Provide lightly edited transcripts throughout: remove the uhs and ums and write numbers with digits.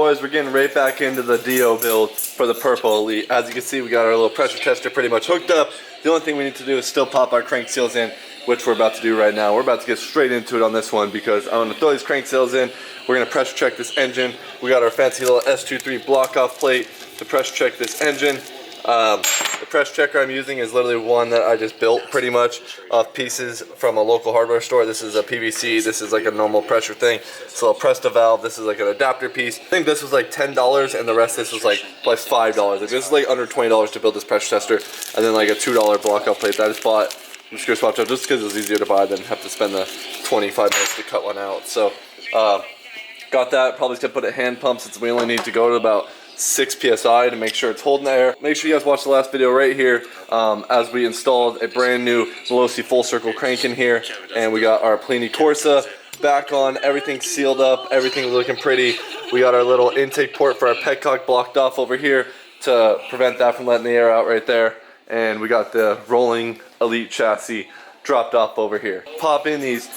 boys, we're getting right back into the DIO build for the Purple Elite. As you can see, we got our little pressure tester pretty much hooked up. The only thing we need to do is still pop our crank seals in, which we're about to do right now. We're about to get straight into it on this one because I'm going to throw these crank seals in. We're going to pressure check this engine. We got our fancy little S23 block off plate to pressure check this engine. The pressure checker I'm using is literally one that I just built pretty much off pieces from a local hardware store. This is a PVC, this is like a normal pressure thing. So I'll press the valve, this is like an adapter piece. I think this was like $10 and the rest of this was like plus $5. Like this is like under $20 to build this pressure tester. And then like a $2 block off plate that I just bought from Screw Swap Shop just because it was easier to buy than have to spend the $25 to cut one out. So got that, probably gonna put a hand pump since we only need to go to about 6 psi to make sure it's holding the air. Make sure you guys watch the last video right here as we installed a brand new Veloci full circle crank in here, and we got our Plini Corsa back on, everything sealed up, everything looking pretty. We got our little intake port for our petcock blocked off over here to prevent that from letting the air out right there, and we got the rolling Elite chassis dropped off over here. Pop in these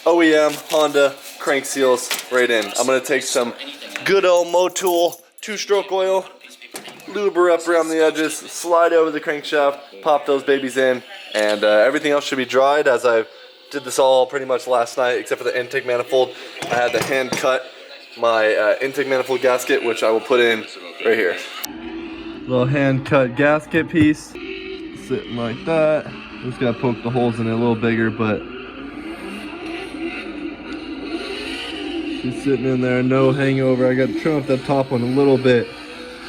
OEM Honda crank seals right in. I'm gonna take some good old Motul 2-stroke oil, lube her up around the edges, slide over the crankshaft, pop those babies in, and everything else should be dried as I did this all pretty much last night except for the intake manifold. I had to hand cut my intake manifold gasket, which I will put in right here. Little hand cut gasket piece, sitting like that. Just gotta poke the holes in it a little bigger, but she's sitting in there, no hangover. I got to trim up that top one a little bit,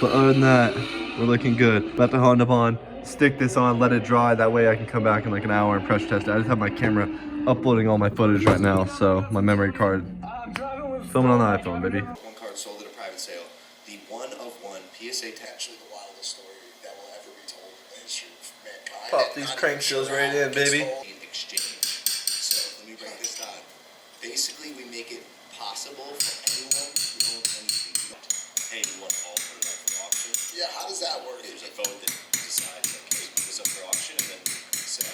but other than that, we're looking good. About to Honda on, stick this on, let it dry. That way I can come back in like an hour and pressure test it. I just have my camera uploading all my footage right now, so my memory card filming on the iPhone, baby. One car sold at a private sale. The one of one PSA actually the wildest story that will ever be told in the history of mankind. Pop these crank seals right in, baby. Exchange. So let me break this down. Basically, we make it possible for anyone who owns anything. Hey, you want all put it up for auction? Yeah, how does that work? There's a vote that decides, like, hey, put this up for auction, and then sell.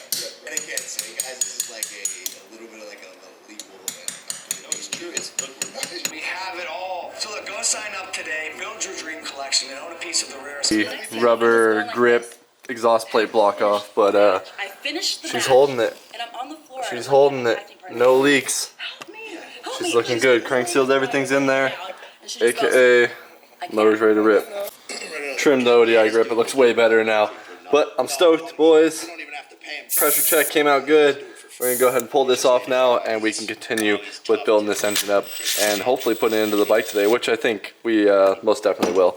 And again, so guys, this is like a little bit of like a legal event. No, it's true. It's look, we have it all. So look, go sign up today, build your dream collection, and own a piece of the rarest rubber grip exhaust plate block off, but I finished the she's match, holding it. and I'm on the floor. She's holding it. No leaks. She's looking good. Crank seals, everything's in there. AKA motor's ready to rip. Trimmed the ODI grip. It looks way better now. But I'm stoked, boys. Pressure check came out good. We're gonna go ahead and pull this off now, and we can continue with building this engine up and hopefully putting it into the bike today, which I think we most definitely will.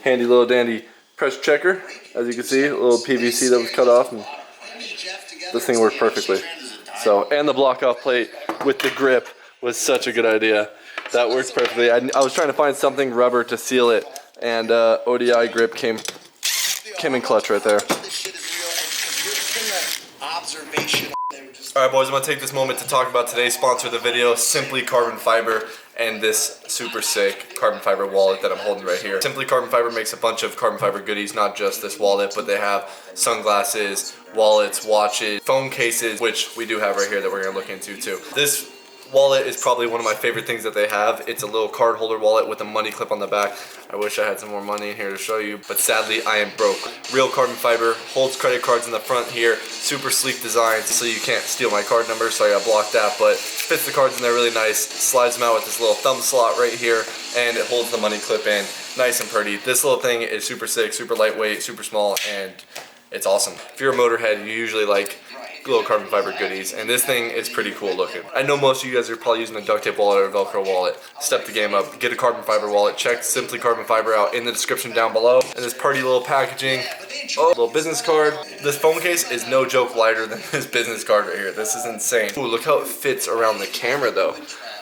Handy little dandy pressure checker, as you can see, a little PVC that was cut off, and this thing worked perfectly. So, and the block off plate with the grip was such a good idea. That works perfectly. I was trying to find something rubber to seal it, and ODI grip came in clutch right there. Alright boys, I'm going to take this moment to talk about today's sponsor of the video, Simply Carbon Fiber, and this super sick carbon fiber wallet that I'm holding right here. Simply Carbon Fiber makes a bunch of carbon fiber goodies, not just this wallet, but they have sunglasses, wallets, watches, phone cases, which we do have right here that we're going to look into too. This wallet is probably one of my favorite things that they have. It's a little card holder wallet with a money clip on the back. I wish I had some more money in here to show you, but sadly I am broke. Real carbon fiber, holds credit cards in the front here, super sleek design, so you can't steal my card number, so I gotta block that, but fits the cards in there really nice, slides them out with this little thumb slot right here, and it holds the money clip in, nice and pretty. This little thing is super sick, super lightweight, super small, and it's awesome. If you're a motorhead, you usually like little carbon fiber goodies, and this thing is pretty cool looking. I know most of you guys are probably using a duct tape wallet or a Velcro wallet. Step the game up, get a carbon fiber wallet, check Simply Carbon Fiber out in the description down below. And this pretty little packaging, oh, little business card. This phone case is no joke lighter than this business card right here. This is insane. Ooh, look how it fits around the camera though.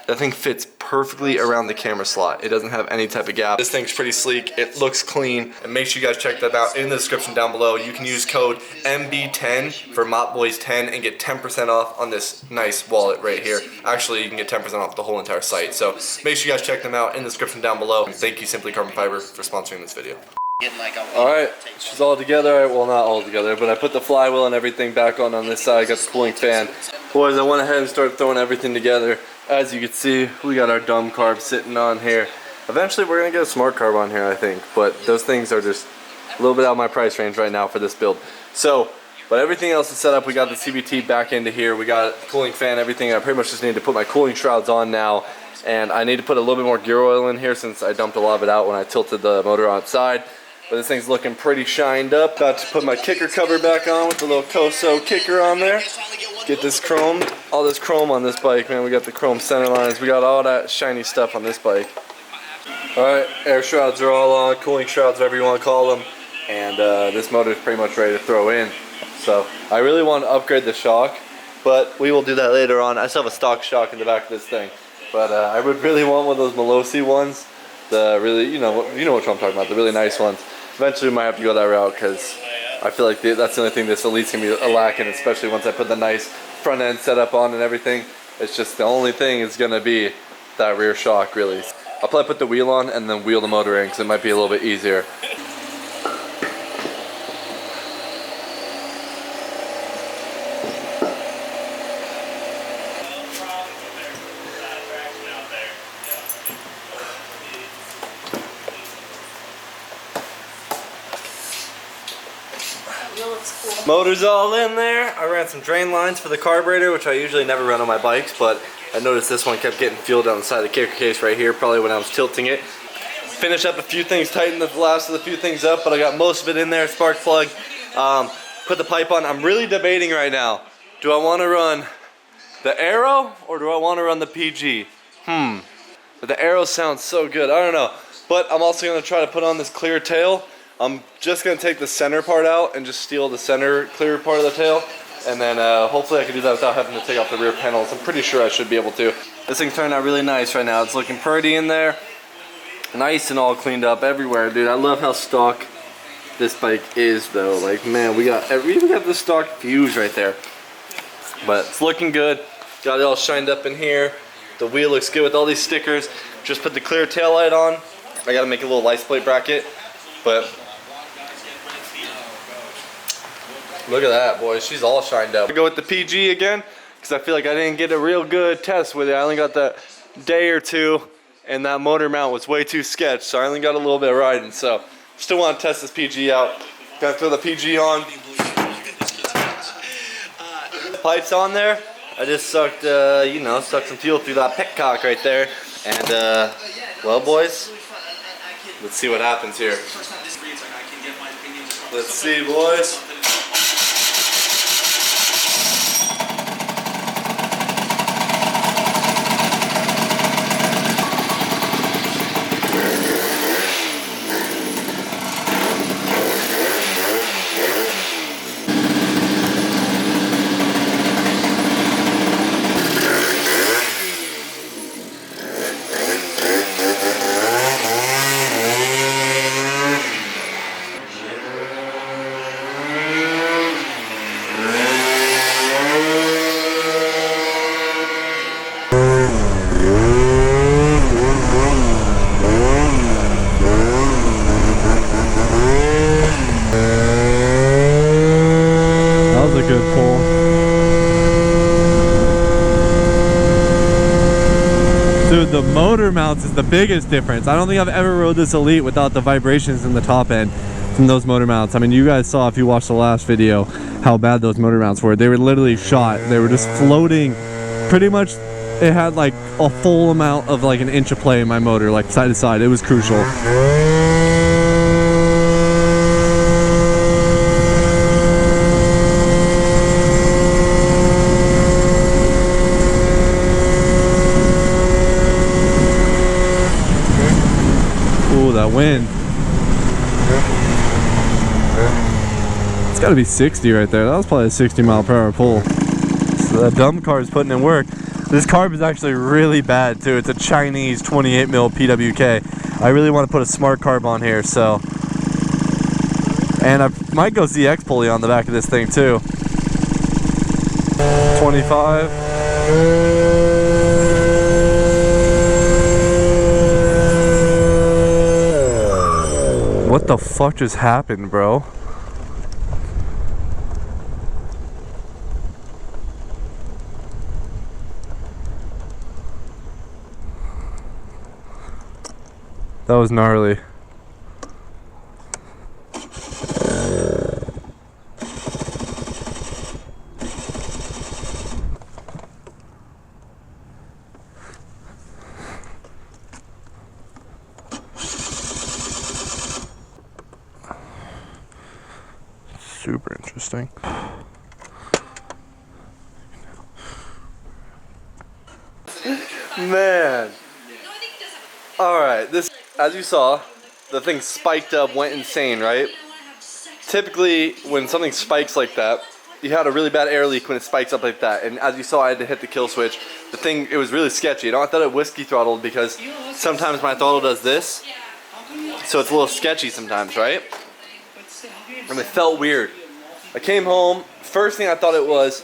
That thing fits perfectly around the camera slot. It doesn't have any type of gap. This thing's pretty sleek. It looks clean. And make sure you guys check that out in the description down below. You can use code MB10 for MOPBOYZ10 and get 10% off on this nice wallet right here. Actually, you can get 10% off the whole entire site. So make sure you guys check them out in the description down below. And thank you Simply Carbon Fiber for sponsoring this video. Alright, she's all together. Well, not all together, but I put the flywheel and everything back on this side. I got the cooling fan. Boys, I went ahead and started throwing everything together. As you can see, we got our dumb carb sitting on here. Eventually we're gonna get a smart carb on here, I think, but those things are just a little bit out of my price range right now for this build. So, but everything else is set up. We got the CVT back into here. We got cooling fan, everything. I pretty much just need to put my cooling shrouds on now. And I need to put a little bit more gear oil in here since I dumped a lot of it out when I tilted the motor outside. But this thing's looking pretty shined up. About to put my kicker cover back on with the little Koso kicker on there. Get this chrome, all this chrome on this bike, man. We got the chrome center lines. We got all that shiny stuff on this bike. Alright, air shrouds are all on, cooling shrouds, whatever you want to call them. And this motor is pretty much ready to throw in. So I really want to upgrade the shock, but we will do that later on. I still have a stock shock in the back of this thing. But I would really want one of those Melosi ones. The really, you know what I'm talking about, the really nice ones. Eventually we might have to go that route because I feel like that's the only thing this Elite's going to be lacking, especially once I put the nice front end setup on and everything. It's just the only thing is going to be that rear shock, really. I'll probably put the wheel on and then wheel the motor in because it might be a little bit easier. Motor's all in there. I ran some drain lines for the carburetor, which I usually never run on my bikes, but I noticed this one kept getting fuel down the side of the kicker case right here, probably when I was tilting it. Finished up a few things, tightened the last of the few things up, but I got most of it in there, spark plug. Put the pipe on. I'm really debating right now. Do I want to run the Aero or do I want to run the PG? But the Aero sounds so good. I don't know. But I'm also going to try to put on this clear tail. I'm just going to take the center part out and just steal the center clear part of the tail. And then hopefully I can do that without having to take off the rear panels. I'm pretty sure I should be able to. This thing turned out really nice right now. It's looking pretty in there. Nice and all cleaned up everywhere, dude. I love how stock this bike is though. Like, man, we even got the stock fuse right there. But it's looking good. Got it all shined up in here. The wheel looks good with all these stickers. Just put the clear tail light on. I gotta make a little license plate bracket. But look at that, boys. She's all shined up. I go with the PG again because I feel like I didn't get a real good test with it. I only got that day or two, and that motor mount was way too sketch, so I only got a little bit of riding. So still want to test this PG out. Gotta throw the PG on. Pipes on there. I just sucked, sucked some fuel through that petcock right there. And well, boys, let's see what happens here. Let's see, boys. Dude, the motor mounts is the biggest difference. I don't think I've ever rode this Elite without the vibrations in the top end from those motor mounts. I mean, you guys saw, if you watched the last video, how bad those motor mounts were. They were literally shot. They were just floating. Pretty much, it had like a full amount of like an inch of play in my motor, like side to side. It was crucial. That wind. It's got to be 60 right there. That was probably a 60 mile per hour pull. So that dumb car is putting in work. This carb is actually really bad too. It's a Chinese 28 mil PWK. I really want to put a smart carb on here, so. And I might go ZX pulley on the back of this thing too. 25. What the fuck just happened, bro? That was gnarly. Super interesting. Man. Alright, this, as you saw, the thing spiked up, went insane, right? Typically, when something spikes like that, you had a really bad air leak when it spikes up like that. And as you saw, I had to hit the kill switch. The thing, it was really sketchy. I thought it whiskey throttled because sometimes my throttle does this. So it's a little sketchy sometimes, right? And it felt weird. I came home, first thing I thought it was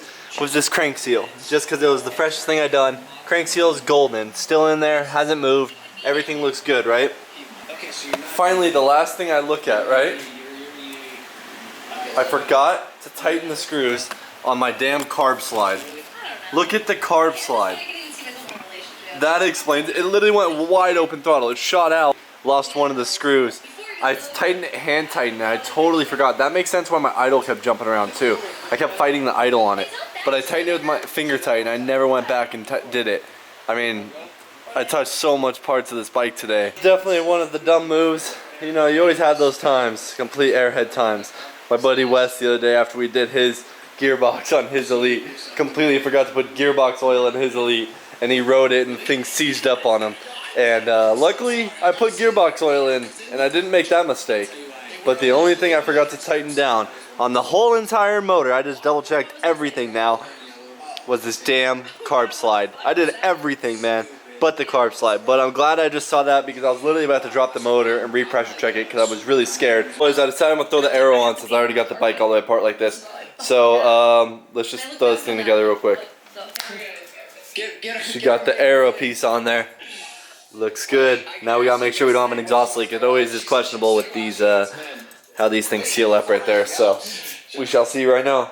this crank seal. Just because it was the freshest thing I'd done. Crank seal is golden, still in there, hasn't moved. Everything looks good, right? Finally, the last thing I look at, right? I forgot to tighten the screws on my damn carb slide. Look at the carb slide. That explains it. It literally went wide open throttle. It shot out. Lost one of the screws. I tightened it, hand tightened it. I totally forgot. That makes sense why my idle kept jumping around too. I kept fighting the idle on it. But I tightened it with my finger tight and I never went back and did it. I mean, I touched so much parts of this bike today. Definitely one of the dumb moves. You know, you always have those times, complete airhead times. My buddy Wes the other day after we did his gearbox on his Elite, completely forgot to put gearbox oil in his Elite and he rode it and things seized up on him. And luckily I put gearbox oil in and I didn't make that mistake. But the only thing I forgot to tighten down on the whole entire motor, I just double checked everything now, was this damn carb slide. I did everything, man, but the carb slide. But I'm glad I just saw that because I was literally about to drop the motor and re-pressure check it because I was really scared. Boys, I decided I'm gonna throw the aero on since I already got the bike all the way apart like this. So let's just throw this thing together real quick. She got the aero piece on there. Looks good. Now we gotta make sure we don't have an exhaust leak. It always is questionable with these, how these things seal up right there. So we shall see right now.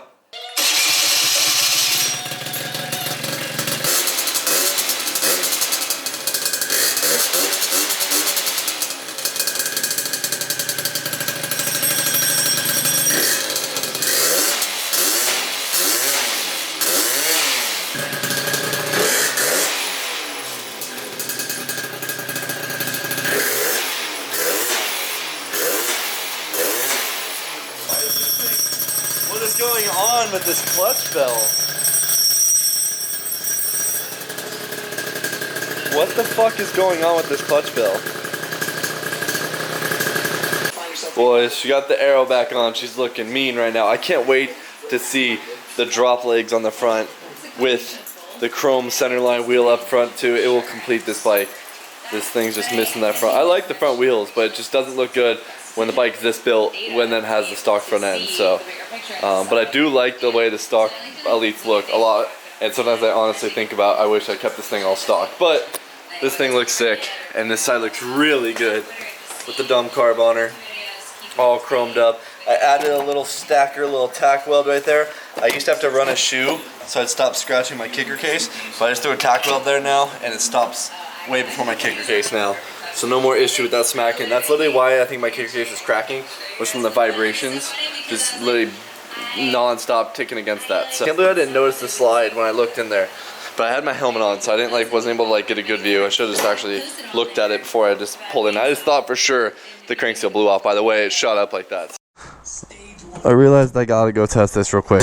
What is going on with this clutch bell? What the fuck is going on with this clutch bell? Boys, she got the arrow back on. She's looking mean right now. I can't wait to see the drop legs on the front with the chrome centerline wheel up front too. It will complete this bike. This thing's just missing that front. I like the front wheels, but it just doesn't look good when the bike's this built when it has the stock front end. So, but I do like the way the stock Elites look a lot. And sometimes I honestly think about, I wish I kept this thing all stock. But this thing looks sick, and this side looks really good with the dumb carb on her, all chromed up. I added a little stacker, a little tack weld right there. I used to have to run a shoe so I'd stop scratching my kicker case, but I just threw a tack weld there now, and it stops way before my kicker case now. So no more issue with that smacking. That's literally why I think my kicker case is cracking, was from the vibrations, just literally non-stop ticking against that. So I can't believe I didn't notice the slide when I looked in there. But I had my helmet on, so I didn't wasn't able to get a good view. I should have just actually looked at it before I just pulled in. I just thought for sure the crank seal blew off by the way it shot up like that. I realized I gotta go test this real quick.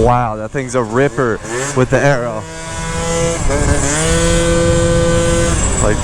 Wow, that thing's a ripper with the arrow. Like,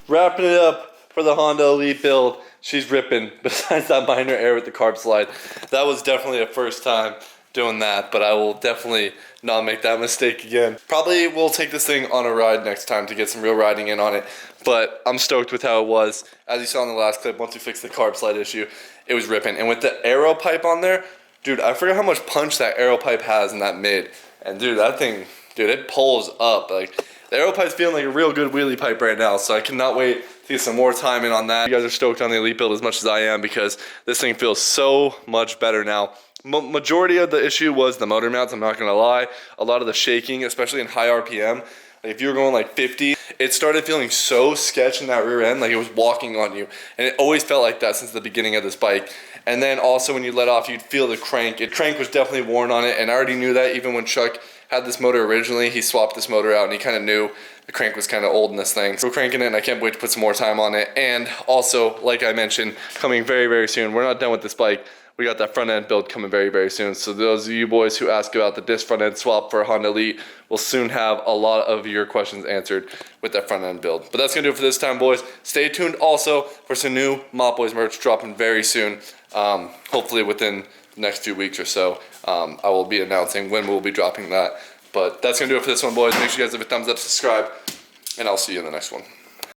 wrapping it up for the Honda Elite build. She's ripping, besides that minor error with the carb slide. That was definitely a first time doing that, but I will definitely not make that mistake again. Probably will take this thing on a ride next time to get some real riding in on it, but I'm stoked with how it was. As you saw in the last clip, once we fixed the carb slide issue, it was ripping. And with the aero pipe on there, dude, I forgot how much punch that aero pipe has in that mid. And dude, that thing dude, it pulls up. Like, the aero pipe's feeling like a real good wheelie pipe right now, so I cannot wait to get some more time in on that. You guys are stoked on the Elite build as much as I am because this thing feels so much better now. Majority of the issue was the motor mounts, I'm not gonna lie. A lot of the shaking, especially in high RPM. Like if you were going like 50, it started feeling so sketch in that rear end, like it was walking on you. And it always felt like that since the beginning of this bike. And then also when you let off, you'd feel the crank. The crank was definitely worn on it, and I already knew that even when Chuck had this motor originally. He swapped this motor out and he kind of knew the crank was kind of old in this thing. So we're cranking it and I can't wait to put some more time on it. And also, like I mentioned, coming very, very soon. We're not done with this bike. We got that front end build coming very, very soon. So those of you boys who ask about the disc front end swap for a Honda Elite will soon have a lot of your questions answered with that front end build. But that's gonna do it for this time, boys. Stay tuned also for some new MOPBOYZ merch dropping very soon. Hopefully within the next 2 weeks or so. I will be announcing when we'll be dropping that. But that's gonna do it for this one, boys. Make sure you guys give a thumbs up, subscribe, and I'll see you in the next one.